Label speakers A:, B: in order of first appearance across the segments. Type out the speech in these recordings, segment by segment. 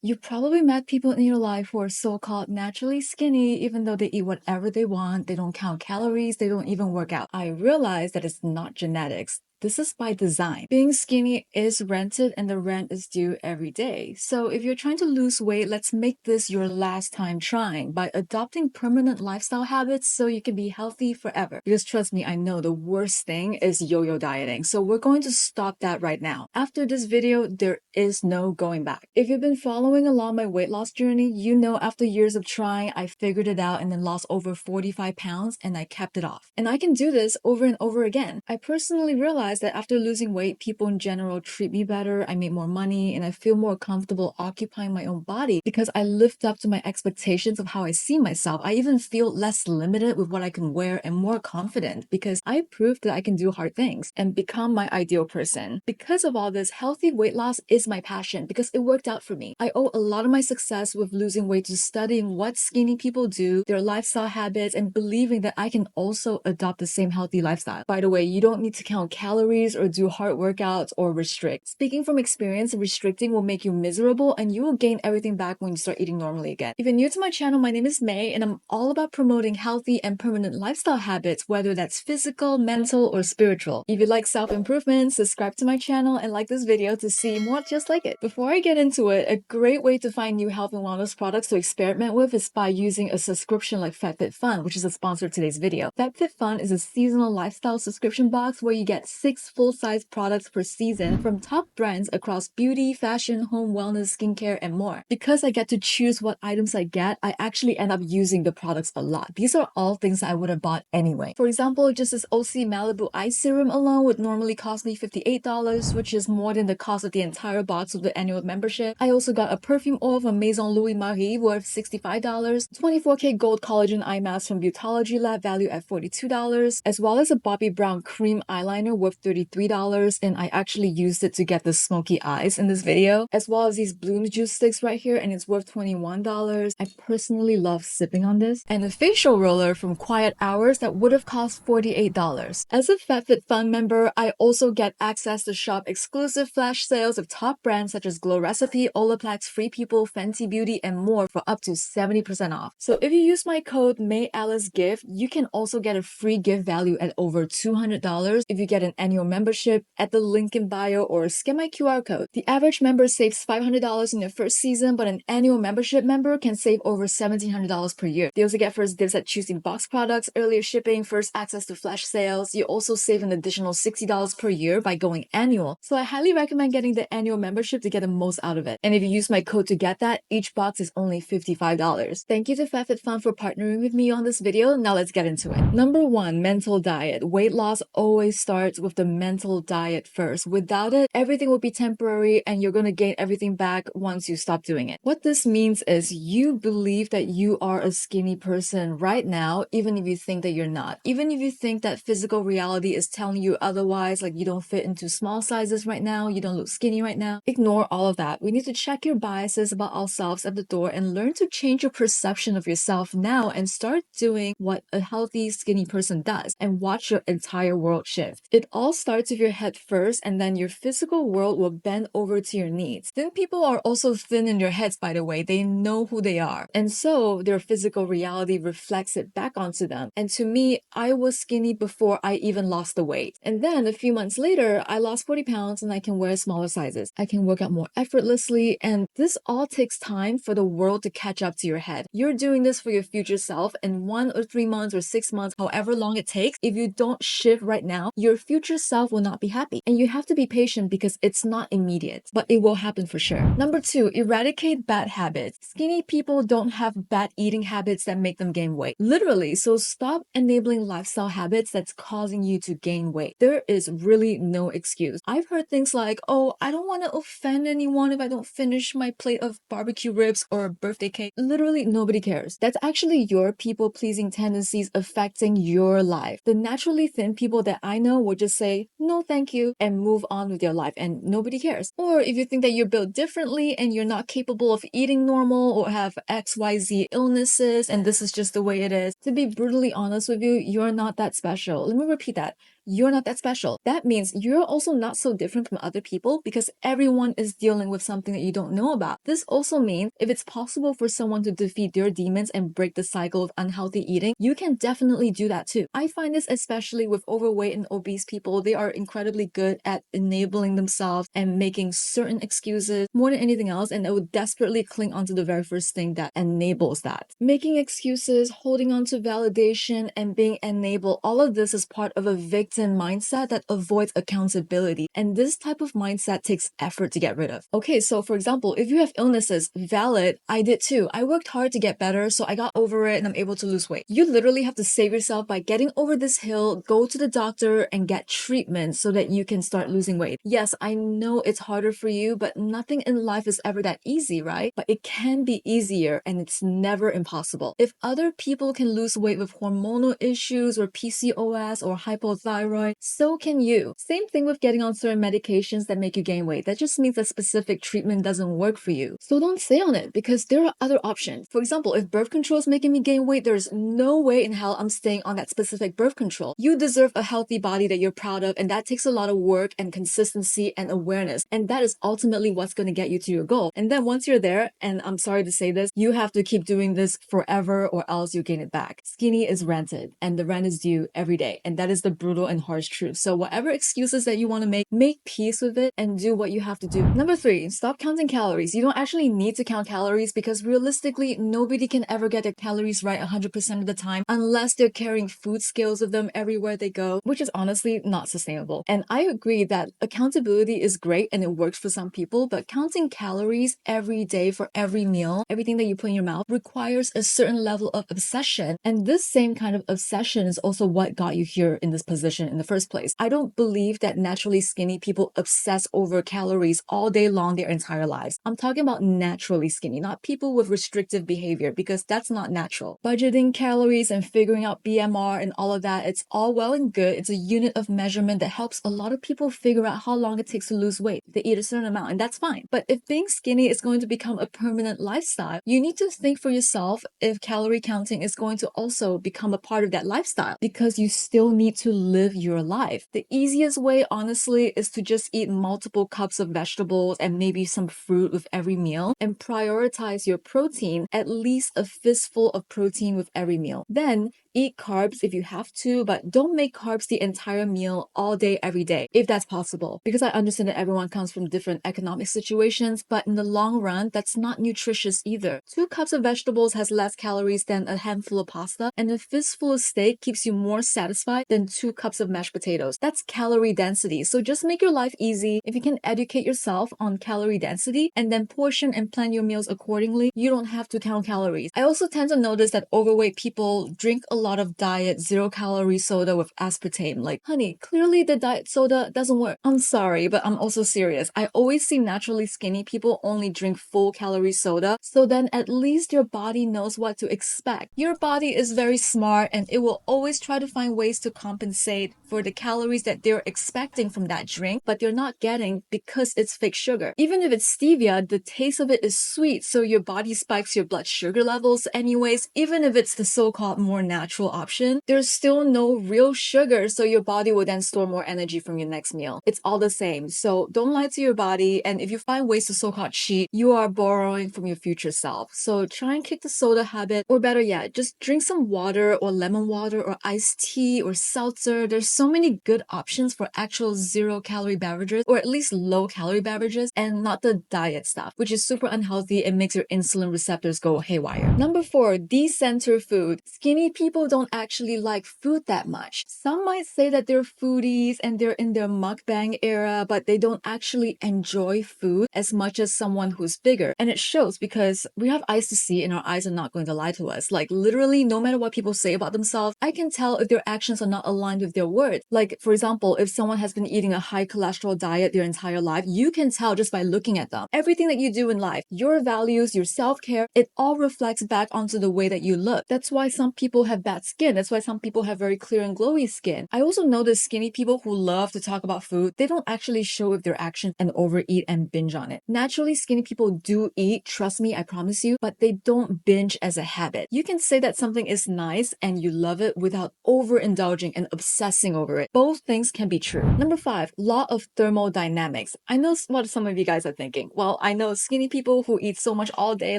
A: You probably met people in your life who are so-called naturally skinny, even though they eat whatever they want, they don't count calories, they don't even work out. I realize that it's not genetics. This is by design. Being skinny is rented and the rent is due every day. So if you're trying to lose weight, let's make this your last time trying by adopting permanent lifestyle habits so you can be healthy forever. Because trust me, I know the worst thing is yo-yo dieting. So we're going to stop that right now. After this video, there is no going back. If you've been following along my weight loss journey, you know after years of trying, I figured it out and then lost over 45 pounds and I kept it off. And I can do this over and over again. I personally realized that after losing weight, people in general treat me better, I make more money, and I feel more comfortable occupying my own body because I lived up to my expectations of how I see myself. I even feel less limited with what I can wear and more confident because I proved that I can do hard things and become my ideal person. Because of all this, healthy weight loss is my passion because it worked out for me. I owe a lot of my success with losing weight to studying what skinny people do, their lifestyle habits, and believing that I can also adopt the same healthy lifestyle. By the way, you don't need to count calories or do hard workouts or restrict. Speaking from experience, restricting will make you miserable and you will gain everything back when you start eating normally again. If you're new to my channel, my name is May and I'm all about promoting healthy and permanent lifestyle habits, whether that's physical, mental, or spiritual. If you like self-improvement, subscribe to my channel and like this video to see more just like it. Before I get into it, a great way to find new health and wellness products to experiment with is by using a subscription like FatFitFun, which is a sponsor of today's video. FatFitFun is a seasonal lifestyle subscription box where you get 6 full-size products per season from top brands across beauty, fashion, home wellness, skincare, and more. Because I get to choose what items I get, I actually end up using the products a lot. These are all things I would have bought anyway. For example, just this OC Malibu Eye Serum alone would normally cost me $58, which is more than the cost of the entire box with the annual membership. I also got a perfume oil from Maison Louis Marie worth $65, 24K gold collagen eye mask from Beautology Lab valued at $42, as well as a Bobbi Brown cream eyeliner worth $33, and I actually used it to get the smoky eyes in this video, as well as these Bloom juice sticks right here, and it's worth $21. I personally love sipping on this, and a facial roller from Quiet Hours that would have cost $48. As a FatFitFun member, I also get access to shop exclusive flash sales of top brands such as Glow Recipe, Olaplex, Free People, Fenty Beauty, and more for up to 70% off. So if you use my code MayAliceGift, you can also get a free gift value at over $200 if you get an annual membership at the link in bio or scan my QR code. The average member saves $500 in their first season, but an annual membership member can save over $1,700 per year. They also get first dibs at choosing box products, earlier shipping, first access to flash sales. You also save an additional $60 per year by going annual. So I highly recommend getting the annual membership to get the most out of it. And if you use my code to get that, each box is only $55. Thank you to FatFitFun for partnering with me on this video. Now let's get into it. Number 1, mental diet. Weight loss always starts with the mental diet first. Without it, everything will be temporary and you're going to gain everything back once you stop doing it. What this means is you believe that you are a skinny person right now, even if you think that you're not. Even if you think that physical reality is telling you otherwise, like you don't fit into small sizes right now, you don't look skinny right now. Ignore all of that. We need to check your biases about ourselves at the door and learn to change your perception of yourself now and start doing what a healthy skinny person does and watch your entire world shift. It all starts with your head first and then your physical world will bend over to your needs. Thin people are also thin in their heads, by the way. They know who they are. And so their physical reality reflects it back onto them. And to me, I was skinny before I even lost the weight. And then a few months later, I lost 40 pounds and I can wear smaller sizes. I can work out more effortlessly. And this all takes time for the world to catch up to your head. You're doing this for your future self, and 1 or 3 months or 6 months, however long it takes, if you don't shift right now, your future self will not be happy. And you have to be patient because it's not immediate, but it will happen for sure. Number 2, eradicate bad habits. Skinny people don't have bad eating habits that make them gain weight. Literally, so stop enabling lifestyle habits that's causing you to gain weight. There is really no excuse. I've heard things like, oh, I don't want to offend anyone if I don't finish my plate of barbecue ribs or a birthday cake. Literally, nobody cares. That's actually your people-pleasing tendencies affecting your life. The naturally thin people that I know will just say, no, thank you, and move on with their life, and nobody cares. Or if you think that you're built differently and you're not capable of eating normal or have XYZ illnesses, and this is just the way it is, to be brutally honest with you, you're not that special. Let me repeat that. you're not that special. That means you're also not so different from other people because everyone is dealing with something that you don't know about. This also means if it's possible for someone to defeat their demons and break the cycle of unhealthy eating, you can definitely do that too. I find this especially with overweight and obese people. They are incredibly good at enabling themselves and making certain excuses more than anything else, and it would desperately cling onto the very first thing that enables that. Making excuses, holding on to validation, and being enabled, all of this is part of a victim mindset that avoids accountability, and this type of mindset takes effort to get rid of. Okay, so for example, if you have illnesses, valid, I did too. I worked hard to get better, so I got over it and I'm able to lose weight. You literally have to save yourself by getting over this hill, go to the doctor and get treatment so that you can start losing weight. Yes, I know it's harder for you, but nothing in life is ever that easy, right? But it can be easier and it's never impossible. If other people can lose weight with hormonal issues or PCOS or hypothyroid, so can you. Same thing with getting on certain medications that make you gain weight. That just means that specific treatment doesn't work for you. So don't stay on it because there are other options. For example, if birth control is making me gain weight, there's no way in hell I'm staying on that specific birth control. You deserve a healthy body that you're proud of, and that takes a lot of work and consistency and awareness. And that is ultimately what's going to get you to your goal. And then once you're there, and I'm sorry to say this, you have to keep doing this forever or else you gain it back. Skinny is rented and the rent is due every day. And that is the brutal and harsh truth. So whatever excuses that you want to make peace with it and do what you have to do. Number 3, stop counting calories. You don't actually need to count calories because realistically, nobody can ever get their calories right 100% of the time unless they're carrying food scales with them everywhere they go, which is honestly not sustainable. And I agree that accountability is great and it works for some people, but counting calories every day for every meal, everything that you put in your mouth, requires a certain level of obsession. And this same kind of obsession is also what got you here in this position in the first place. I don't believe that naturally skinny people obsess over calories all day long their entire lives. I'm talking about naturally skinny, not people with restrictive behavior, because that's not natural. Budgeting calories and figuring out BMR and all of that, it's all well and good. It's a unit of measurement that helps a lot of people figure out how long it takes to lose weight. They eat a certain amount, and that's fine. But if being skinny is going to become a permanent lifestyle, you need to think for yourself if calorie counting is going to also become a part of that lifestyle, because you still need to live your life. The easiest way, honestly, is to just eat multiple cups of vegetables and maybe some fruit with every meal and prioritize your protein, at least a fistful of protein with every meal. Then eat carbs if you have to, but don't make carbs the entire meal all day, every day, if that's possible. Because I understand that everyone comes from different economic situations, but in the long run, that's not nutritious either. 2 cups of vegetables has less calories than a handful of pasta, and a fistful of steak keeps you more satisfied than 2 cups of mashed potatoes. That's calorie density. So just make your life easy. If you can educate yourself on calorie density and then portion and plan your meals accordingly, you don't have to count calories. I also tend to notice that overweight people drink a lot of diet 0-calorie soda with aspartame. Like, honey, clearly the diet soda doesn't work. I'm sorry, but I'm also serious. I always see naturally skinny people only drink full calorie soda, so then at least your body knows what to expect. Your body is very smart and it will always try to find ways to compensate for the calories that they're expecting from that drink, but they're not getting because it's fake sugar. Even if it's stevia, the taste of it is sweet, so your body spikes your blood sugar levels anyways. Even if it's the so-called more natural option, there's still no real sugar, so your body will then store more energy from your next meal. It's all the same, so don't lie to your body, and if you find ways to so-called cheat, you are borrowing from your future self. So try and kick the soda habit, or better yet, just drink some water or lemon water or iced tea or seltzer. There's so many good options for actual 0-calorie beverages, or at least low-calorie beverages, and not the diet stuff, which is super unhealthy and makes your insulin receptors go haywire. Number 4, decenter food. Skinny people don't actually like food that much. Some might say that they're foodies and they're in their mukbang era, but they don't actually enjoy food as much as someone who's bigger. And it shows because we have eyes to see and our eyes are not going to lie to us. Like literally, no matter what people say about themselves, I can tell if their actions are not aligned with their words. Like for example, if someone has been eating a high cholesterol diet their entire life, you can tell just by looking at them. Everything that you do in life, your values, your self-care, it all reflects back onto the way that you look. That's why some people have bad skin. That's why some people have very clear and glowy skin. I also notice skinny people who love to talk about food, they don't actually show with their actions and overeat and binge on it. Naturally, skinny people do eat, trust me, I promise you, but they don't binge as a habit. You can say that something is nice and you love it without overindulging and obsessing obsessing over it. Both things can be true. Number 5, law of thermodynamics. I know what some of you guys are thinking. Well, I know skinny people who eat so much all day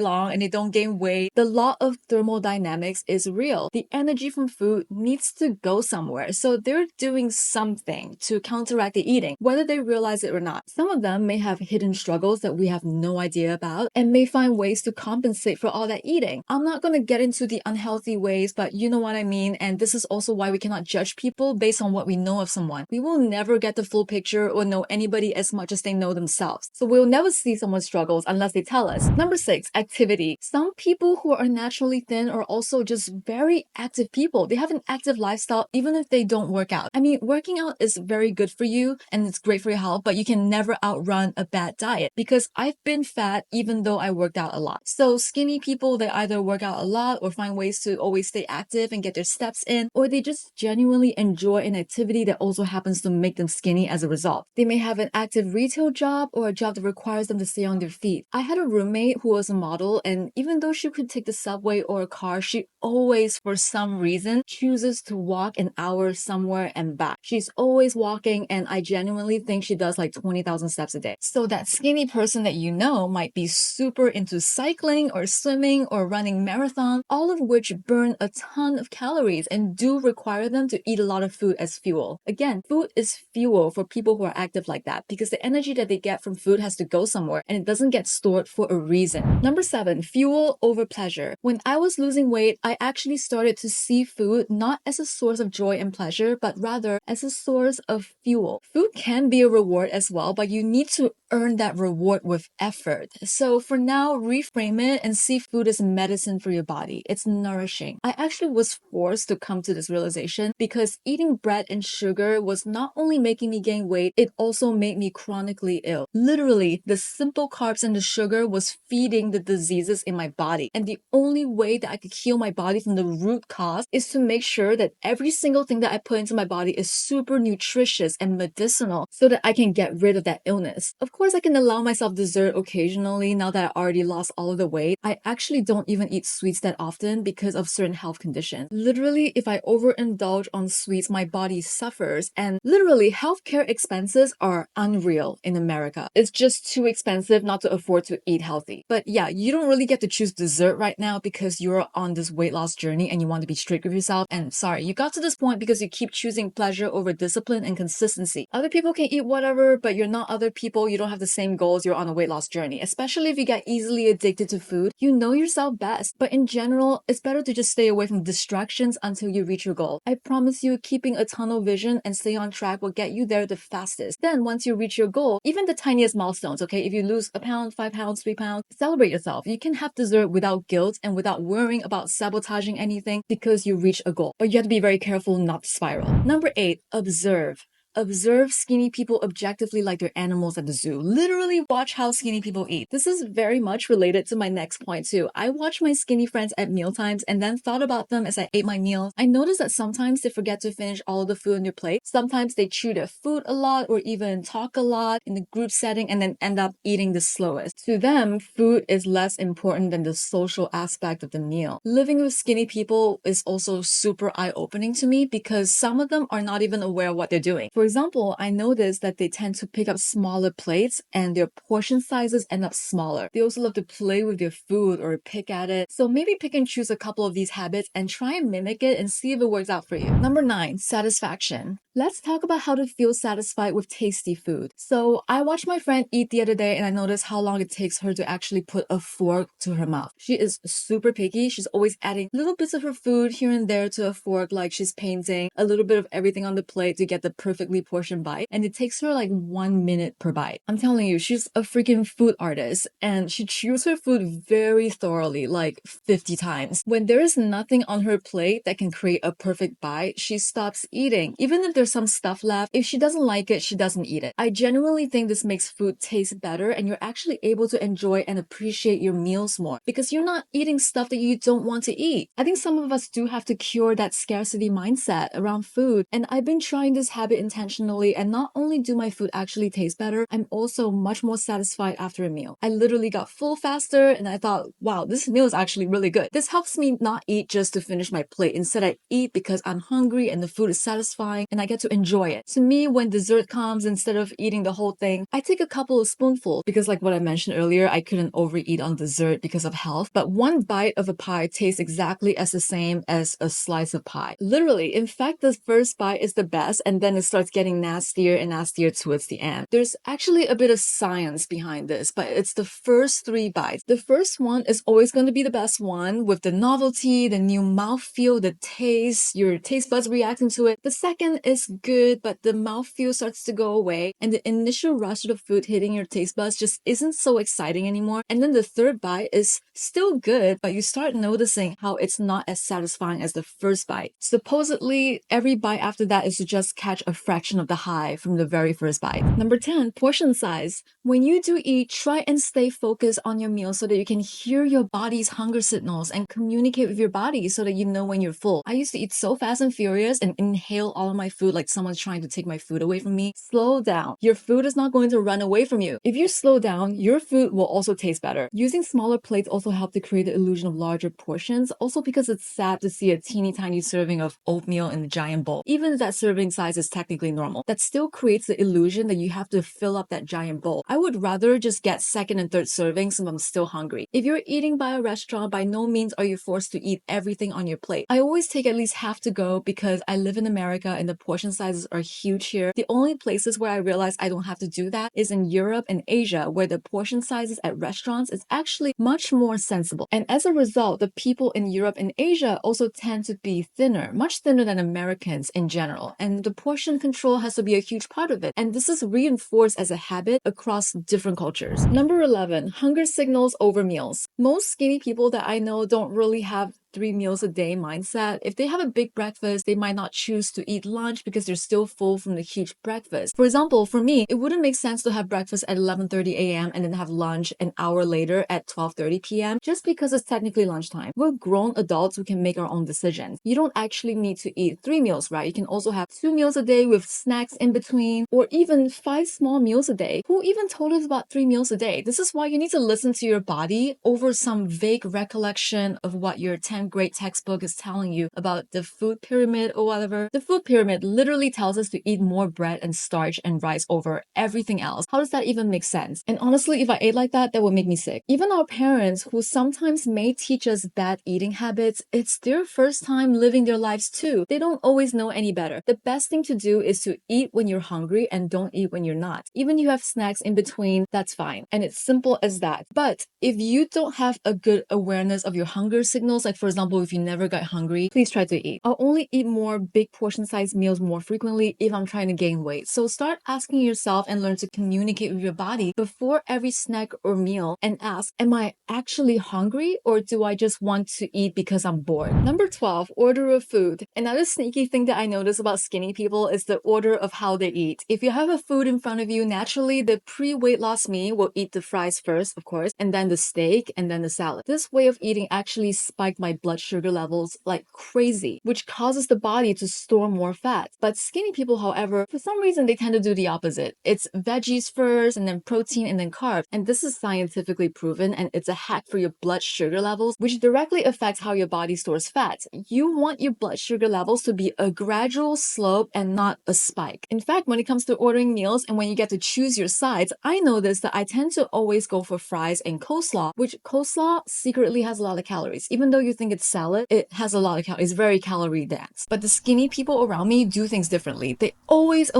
A: long and they don't gain weight. The law of thermodynamics is real. The energy from food needs to go somewhere. So they're doing something to counteract the eating, whether they realize it or not. Some of them may have hidden struggles that we have no idea about and may find ways to compensate for all that eating. I'm not going to get into the unhealthy ways, but you know what I mean. And this is also why we cannot judge people based on what we know of someone. We will never get the full picture or know anybody as much as they know themselves. So we'll never see someone's struggles unless they tell us. Number 6, activity. Some people who are naturally thin are also just very active people. They have an active lifestyle even if they don't work out. I mean, working out is very good for you and it's great for your health, but you can never outrun a bad diet because I've been fat even though I worked out a lot. So skinny people, they either work out a lot or find ways to always stay active and get their steps in, or they just genuinely enjoy an activity that also happens to make them skinny as a result. They may have an active retail job or a job that requires them to stay on their feet. I had a roommate who was a model, and even though she could take the subway or a car, she always, for some reason, chooses to walk an hour somewhere and back. She's always walking, and I genuinely think she does like 20,000 steps a day. So that skinny person that you know might be super into cycling or swimming or running marathon, all of which burn a ton of calories and do require them to eat a lot of food as fuel. Again, food is fuel for people who are active like that because the energy that they get from food has to go somewhere and it doesn't get stored for a reason. Number 7, fuel over pleasure. When I was losing weight, I actually started to see food not as a source of joy and pleasure, but rather as a source of fuel. Food can be a reward as well, but you need to earn that reward with effort. So for now, reframe it and see food as medicine for your body. It's nourishing. I actually was forced to come to this realization because eating bread and sugar was not only making me gain weight, it also made me chronically ill. Literally, the simple carbs and the sugar was feeding the diseases in my body. And the only way that I could heal my body from the root cause is to make sure that every single thing that I put into my body is super nutritious and medicinal so that I can get rid of that illness. Of course, I can allow myself dessert occasionally now that I already lost all of the weight. I actually don't even eat sweets that often because of certain health conditions. Literally, if I overindulge on sweets, my body suffers. And literally, healthcare expenses are unreal in America. It's just too expensive not to afford to eat healthy. But yeah, you don't really get to choose dessert right now because you're on this weight loss journey and you want to be strict with yourself. And sorry, you got to this point because you keep choosing pleasure over discipline and consistency. Other people can eat whatever, but you're not other people. You don't have the same goals. You're on a weight loss journey. Especially if you get easily addicted to food, you know yourself best. But in general, it's better to just stay away from distractions until you reach your goal. I promise you, keeping a tunnel vision and stay on track will get you there the fastest. Then once you reach your goal, even the tiniest milestones, okay, if you lose a pound, 5 pounds, 3 pounds, celebrate yourself. You can have dessert without guilt and without worrying about sabotaging anything because you reach a goal. But you have to be very careful not to spiral. Number 8, observe. Observe skinny people objectively like they're animals at the zoo. Literally watch how skinny people eat. This is very much related to my next point too. I watch my skinny friends at mealtimes and then thought about them as I ate my meals. I noticed that sometimes they forget to finish all of the food on their plate. Sometimes they chew their food a lot or even talk a lot in the group setting and then end up eating the slowest. To them, food is less important than the social aspect of the meal. Living with skinny people is also super eye-opening to me because some of them are not even aware of what they're doing. For example, I noticed that they tend to pick up smaller plates and their portion sizes end up smaller. They also love to play with their food or pick at it. So maybe pick and choose a couple of these habits and try and mimic it and see if it works out for you. Number 9, satisfaction. Let's talk about how to feel satisfied with tasty food. So I watched my friend eat the other day and I noticed how long it takes her to actually put a fork to her mouth. She is super picky. She's always adding little bits of her food here and there to a fork, like she's painting a little bit of everything on the plate to get the perfectly portioned bite. And it takes her like 1 minute per bite. I'm telling you, she's a freaking food artist and she chews her food very thoroughly, like 50 times. When there is nothing on her plate that can create a perfect bite, she stops eating. Even if there's some stuff left, if she doesn't like it, she doesn't eat it. I genuinely think this makes food taste better and you're actually able to enjoy and appreciate your meals more because you're not eating stuff that you don't want to eat. I think some of us do have to cure that scarcity mindset around food, and I've been trying this habit intentionally, and not only do my food actually taste better, I'm also much more satisfied after a meal. I literally got full faster and I thought, wow, this meal is actually really good. This helps me not eat just to finish my plate. Instead, I eat because I'm hungry and the food is satisfying and I get to enjoy it. To me, when dessert comes, instead of eating the whole thing, I take a couple of spoonfuls because like what I mentioned earlier, I couldn't overeat on dessert because of health, but one bite of a pie tastes exactly as the same as a slice of pie. Literally, in fact, the first bite is the best and then it starts getting nastier and nastier towards the end. There's actually a bit of science behind this, but it's the first 3 bites. The first one is always going to be the best one with the novelty, the new mouthfeel, the taste, your taste buds reacting to it. The second is good, but the mouthfeel starts to go away and the initial rush of the food hitting your taste buds just isn't so exciting anymore. And then the third bite is still good, but you start noticing how it's not as satisfying as the first bite. Supposedly, every bite after that is to just catch a fraction of the high from the very first bite. Number 10, portion size. When you do eat, try and stay focused on your meal so that you can hear your body's hunger signals and communicate with your body so that you know when you're full. I used to eat so fast and furious and inhale all of my food like someone's trying to take my food away from me. Slow down. Your food is not going to run away from you. If you slow down, your food will also taste better. Using smaller plates also help to create the illusion of larger portions, also because it's sad to see a teeny tiny serving of oatmeal in a giant bowl. Even if that serving size is technically normal, that still creates the illusion that you have to fill up that giant bowl. I would rather just get second and third servings if I'm still hungry. If you're eating by a restaurant, by no means are you forced to eat everything on your plate. I always take at least half to go because I live in America and the portion sizes are huge here. The only places where I realize I don't have to do that is in Europe and Asia, where the portion sizes at restaurants is actually much more sensible. And as a result, the people in Europe and Asia also tend to be thinner, much thinner than Americans in general. And the portion control has to be a huge part of it. And this is reinforced as a habit across different cultures. Number 11, hunger signals over meals. Most skinny people that I know don't really have 3 meals a day mindset. If they have a big breakfast, they might not choose to eat lunch because they're still full from the huge breakfast. For example, for me, it wouldn't make sense to have breakfast at 11:30 a.m. and then have lunch an hour later at 12:30 p.m. just because it's technically lunchtime. We're grown adults who can make our own decisions. You don't actually need to eat 3 meals, right? You can also have 2 meals a day with snacks in between, or even 5 small meals a day. Who even told us about 3 meals a day? This is why you need to listen to your body over some vague recollection of what your 10th grade textbook is telling you about the food pyramid or whatever. The food pyramid literally tells us to eat more bread and starch and rice over everything else. How does that even make sense? And honestly, if I ate like that would make me sick. Even our parents, who sometimes may teach us bad eating habits, it's their first time living their lives too. They don't always know any better. The best thing to do is to eat when you're hungry and don't eat when you're not. Even if you have snacks in between, that's fine. And it's simple as that. But if you don't have a good awareness of your hunger signals, like for example, if you never got hungry, please try to eat. I'll only eat more big portion size meals more frequently if I'm trying to gain weight. So start asking yourself and learn to communicate with your body before every snack or meal and ask, am I actually hungry or do I just want to eat because I'm bored? Number 12, order of food. Another sneaky thing that I notice about skinny people is the order of how they eat. If you have a food in front of you, naturally the pre-weight loss me will eat the fries first, of course, and then the steak and then the salad. This way of eating actually spiked my blood sugar levels like crazy, which causes the body to store more fat. But skinny people, however, for some reason they tend to do the opposite. It's veggies first and then protein and then carbs. And this is scientifically proven and it's a hack for your blood sugar levels, which directly affects how your body stores fat. You want your blood sugar levels to be a gradual slope and not a spike. In fact, when it comes to ordering meals and when you get to choose your sides, I notice that I tend to always go for fries and coleslaw, which coleslaw secretly has a lot of calories. Even though you think it's salad, it has a lot of calories. It's very calorie dense. But the skinny people around me do things differently. They always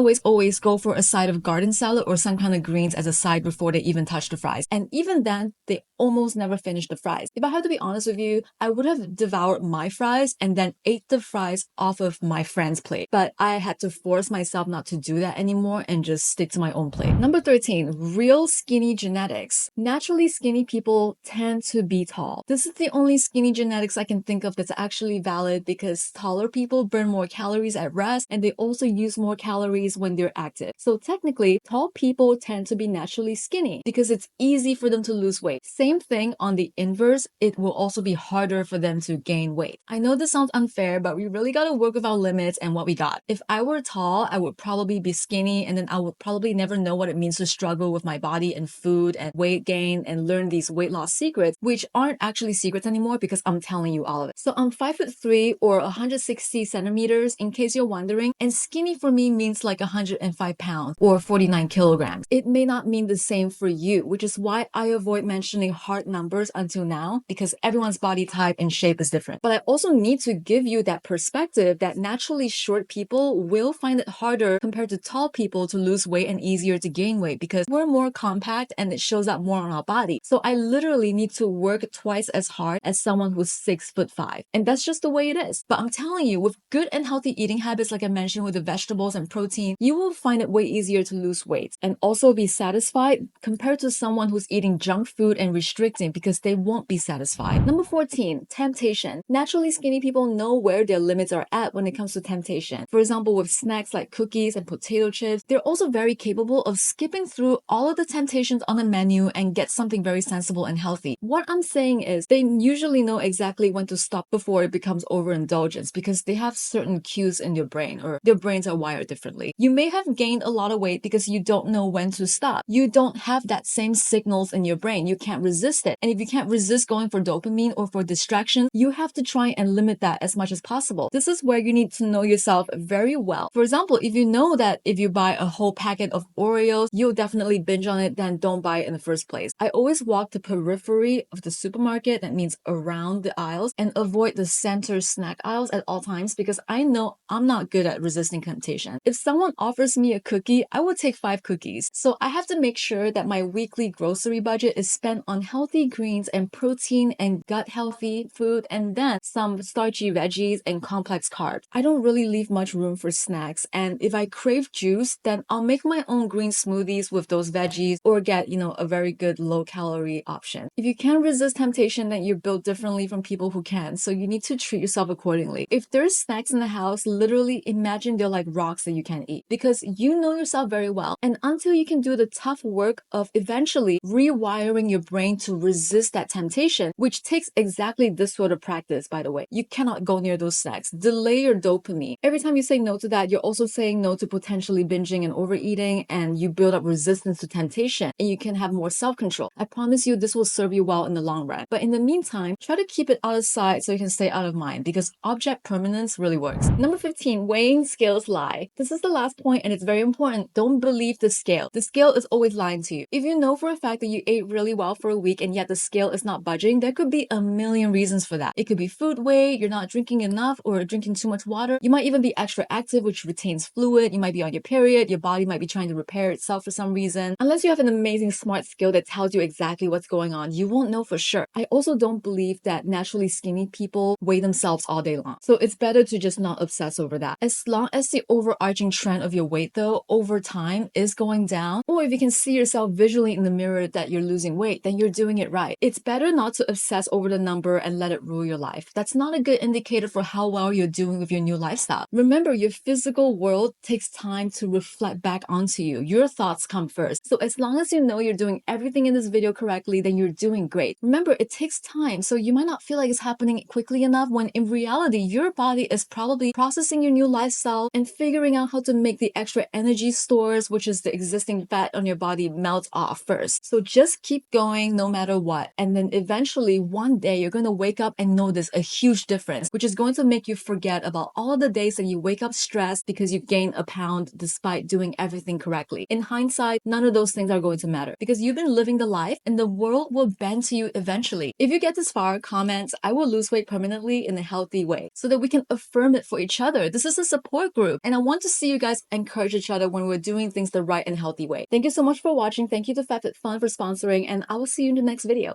A: go for a side of garden salad or some kind of greens as a side before they even touch the fries. And even then, they almost never finish the fries. If I have to be honest with you, I would have devoured my fries and then ate the fries off of my friend's plate. But I had to force myself not to do that anymore and just stick to my own plate. Number 13, real skinny genetics. Naturally skinny people tend to be tall. This is the only skinny genetics I can think of that's actually valid because taller people burn more calories at rest and they also use more calories when they're active. So technically, tall people tend to be naturally skinny because it's easy for them to lose weight. Same thing on the inverse, it will also be harder for them to gain weight. I know this sounds unfair, but we really gotta work with our limits and what we got. If I were tall, I would probably be skinny and then I would probably never know what it means to struggle with my body and food and weight gain and learn these weight loss secrets secrets, which aren't actually secrets anymore because I'm telling you all of it. So I'm 5'3" or 160 centimeters in case you're wondering, and skinny for me means like 105 pounds or 49 kilograms. It may not mean the same for you, which is why I avoid mentioning hard numbers until now, because everyone's body type and shape is different. But I also need to give you that perspective that naturally short people will find it harder compared to tall people to lose weight and easier to gain weight because we're more compact and it shows up more on our body. So I literally need to work twice as hard as someone who's 6'5". And that's just the way it is. But I'm telling you, with good and healthy eating habits, like I mentioned with the vegetables and protein, you will find it way easier to lose weight and also be satisfied compared to someone who's eating junk food and restricting because they won't be satisfied. Number 14, temptation. Naturally skinny people know where their limits are at when it comes to temptation. For example, with snacks like cookies and potato chips, they're also very capable of skipping through all of the temptations on the menu and get something very sensible and healthy. What I'm saying is they usually know exactly when to stop before it becomes overindulgence because they have certain cues in their brain, or their brains are wired differently. You may have gained a lot of weight because you don't know when to stop. You don't have that same signals in your brain. You can't resist it. And if you can't resist going for dopamine or for distraction, you have to try and limit that as much as possible. This is where you need to know yourself very well. For example, if you know that if you buy a whole packet of Oreos, you'll definitely binge on it, then don't buy it in the first place. I always walk the periphery of the supermarket, that means around the aisles, and avoid the center snack aisles at all times because I know I'm not good at resisting temptation. If someone offers me a cookie, I will take 5 cookies. So I have to make sure that my weekly grocery budget is spent on healthy greens and protein and gut healthy food, and then some starchy veggies and complex carbs. I don't really leave much room for snacks, and if I crave juice, then I'll make my own green smoothies with those veggies or get, a very good low calorie option. If you can't resist temptation, then you're built differently from people who can, so you need to treat yourself accordingly. If there's snacks in the house, literally imagine they're like rocks that you can't eat because you know yourself very well, and until you can do the tough work of eventually rewiring your brain to resist that temptation, which takes exactly this sort of practice, by the way. You cannot go near those snacks. Delay your dopamine. Every time you say no to that, you're also saying no to potentially binging and overeating, and you build up resistance to temptation, and you can have more self-control. I promise you this will serve you well in the long run. But in the meantime, try to keep it out of sight so you can stay out of mind because object permanence really works. Number 15, weighing scales lie. This is the last point and it's very important. Don't believe the scale. The scale is always lying to you. If you know for a fact that you ate really well for a week and yet the scale is not budging, there could be a million reasons for that. It could be food weight, you're not drinking enough or drinking too much water. You might even be extra active, which retains fluid. You might be on your period. Your body might be trying to repair itself for some reason. Unless you have an amazing smart skill that tells you exactly what's going on, you won't know for sure. I also don't believe that naturally skinny people weigh themselves all day long. So it's better to just not obsess over that. As long as the overarching trend of your weight though over time is going down, or if you can see yourself visually in the mirror that you're losing weight, then you're doing it right. It's better not to obsess over the number and let it rule your life. That's not a good indicator for how well you're doing with your new lifestyle. Remember, your physical world takes time to reflect back onto you. Your thoughts come first. So as long as you know you're doing everything in this video correctly, then you're doing great. Remember, it takes time, so you might not feel like it's happening quickly enough when in reality, your body is probably processing your new lifestyle and figuring out how to make the extra energy stores, which is the existing fat on your body, melt off first. So just keep going no matter what. And then eventually one day you're going to wake up and notice a huge difference, which is going to make you forget about all the days that you wake up stressed because you gained a pound despite doing everything correctly. In hindsight, none of those things are going to matter because you've been living the life and the world will bend to you eventually. If you get this far, comment, "I will lose weight permanently in a healthy way," so that we can affirm it for each other. This is a support group and I want to see you guys encourage each other when we're doing things the right and healthy way. Thank you so much for watching. Thank you to FabFitFun for sponsoring, and I will see you in the next video.